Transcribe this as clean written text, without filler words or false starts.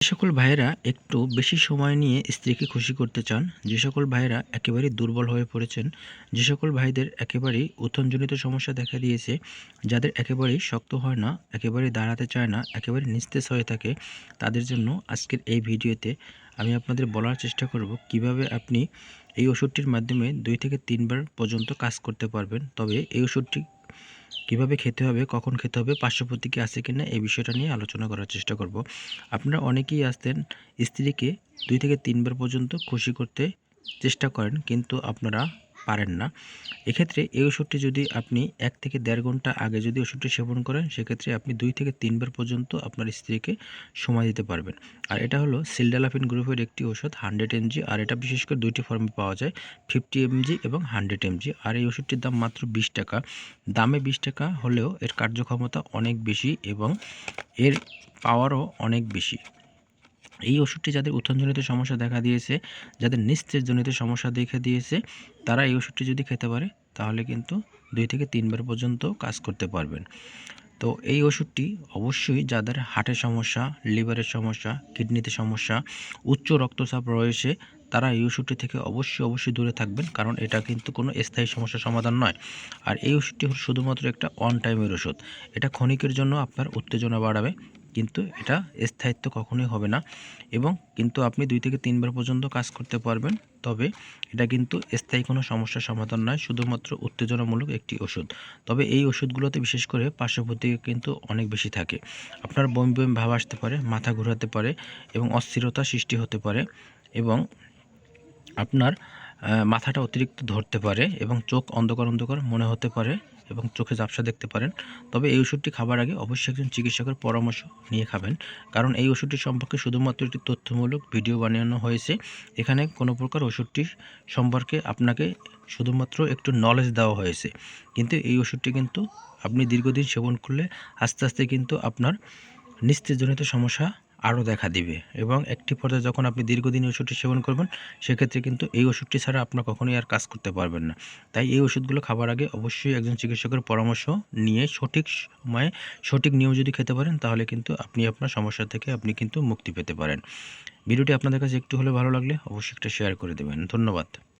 যে সকল ভাইয়েরা একটু বেশি সময় নিয়ে স্ত্রীকে খুশি করতে চান, যে সকল ভাইয়েরা একেবারেই দুর্বল হয়ে পড়েছেন, যে সকল ভাইদের একেবারেই উত্থানজনিত সমস্যা দেখা দিয়েছে, যাদের একেবারেই শক্ত হয় না, একেবারেই দাঁড়াতে চায় না, একেবারে নিস্তেজ হয়ে থাকে, তাদের জন্য আজকের এই ভিডিওতে আমি আপনাদের বলার চেষ্টা করব কিভাবে আপনি এই ওষুধটির মাধ্যমে 2 থেকে 3 বার পর্যন্ত কাজ করতে পারবেন। তবে এই ওষুধটি কিভাবে খেতে হবে, কখন খেতে হবে, পার্শ্বপ্রতিক্রিয়া আছে কিনা এই বিষয়টা নিয়ে আলোচনা করার চেষ্টা করব। আপনারা অনেকেই আছেন স্ত্রীকে 2 থেকে 3 বার পর্যন্ত খুশি করতে চেষ্টা করেন, কিন্তু আপনারা পারেন না। এক্ষেত্রে এই ওষুধটি যদি আপনি 1 থেকে 1.5 ঘন্টা আগে যদি ওষুধটি সেবন করেন, সেক্ষেত্রে আপনি 2 থেকে 3 বার পর্যন্ত আপনার স্ত্রীকে সময় দিতে পারবেন। আর এটা হলো সিলডালাফিন গ্রুপের একটি ওষুধ 100 mg, আর এটা বিশেষ করে 2টি ফর্মে পাওয়া যায়, 50 mg এবং 100 mg। আর এই ওষুধটির দাম মাত্র 20 টাকা। দামে 20 টাকা হলেও এর কার্যক্ষমতা অনেক বেশি এবং এর পাওয়ারও অনেক বেশি। এই ওষুধটি যাদের উত্থানজনিত সমস্যা দেখা দিয়েছে, যাদের নিস্তেজজনিত সমস্যা দেখা দিয়েছে, তারা এই ওষুধটি যদি খেতে পারে তাহলে কিন্তু 2 থেকে 3 বার পর্যন্ত কাজ করতে পারবেন। তো এই ওষুধটি অবশ্যই যাদের হার্টের সমস্যা, লিভারের সমস্যা, কিডনিতে সমস্যা, উচ্চ রক্তচাপ রয়েছে, তারা এই ওষুধটি থেকে অবশ্যই দূরে থাকবেন, কারণ এটা কিন্তু কোনো স্থায়ী সমস্যার সমাধান নয়। আর এই ওষুধটি হলো শুধুমাত্র একটা অন টাইমের ওষুধ। এটা ক্ষণিকের জন্য আপনার উত্তেজনা বাড়াবে, কিন্তু এটা স্থায়িত্ব কখনোই হবে না। এবং কিন্তু আপনি 2 থেকে 3 বার পর্যন্ত কাজ করতে পারবেন। তবে এটা কিন্তু স্থায়ী কোনো সমস্যার সমাধান নয়, শুধুমাত্র উত্তেজনামূলক একটি ওষুধ। তবে এই ওষুধগুলোতে বিশেষ করে পার্শ্বপ্রতিক্রিয়া কিন্তু অনেক বেশি থাকে। আপনার বমি ভাব আসতে পারে, মাথা ঘোরাতে পারে এবং অস্থিরতা সৃষ্টি হতে পারে, এবং আপনার মাথাটা অতিরিক্ত ধরতে পারে এবং চোখ অন্ধকার মনে হতে পারে এবং চোখে ঝাপসা দেখতে পারেন। তবে এই ওষুধটি খাবার আগে অবশ্যই একজন চিকিৎসকের পরামর্শ নিয়ে খাবেন, কারণ এই ওষুধটি সম্পর্কে শুধুমাত্র একটি তথ্যমূলক ভিডিও বানানো হয়েছে। এখানে কোনো প্রকার ওষুধটি সম্পর্কে আপনাকে শুধুমাত্র একটু নলেজ দেওয়া হয়েছে, কিন্তু এই ওষুধটি কিন্তু আপনি দীর্ঘদিন সেবন করলে আস্তে কিন্তু আপনার নিস্তেজজনিত সমস্যা আরও দেখা দিবে, এবং একটি পর্যায়ে যখন আপনি দীর্ঘদিন ওষুধটি সেবন করবেন, সেক্ষেত্রে কিন্তু এই ওষুধটি ছাড়া আপনার কখনোই আর কাজ করতে পারবেন না। তাই এই ওষুধগুলো খাবার আগে অবশ্যই একজন চিকিৎসকের পরামর্শ নিয়ে সঠিক সময়ে সঠিক নিয়ম যদি খেতে পারেন, তাহলে কিন্তু আপনি আপনার সমস্যা থেকে আপনি কিন্তু মুক্তি পেতে পারেন। ভিডিওটি আপনাদের কাছে একটু হলেও ভালো লাগলে অবশ্যই একটা শেয়ার করে দেবেন। ধন্যবাদ।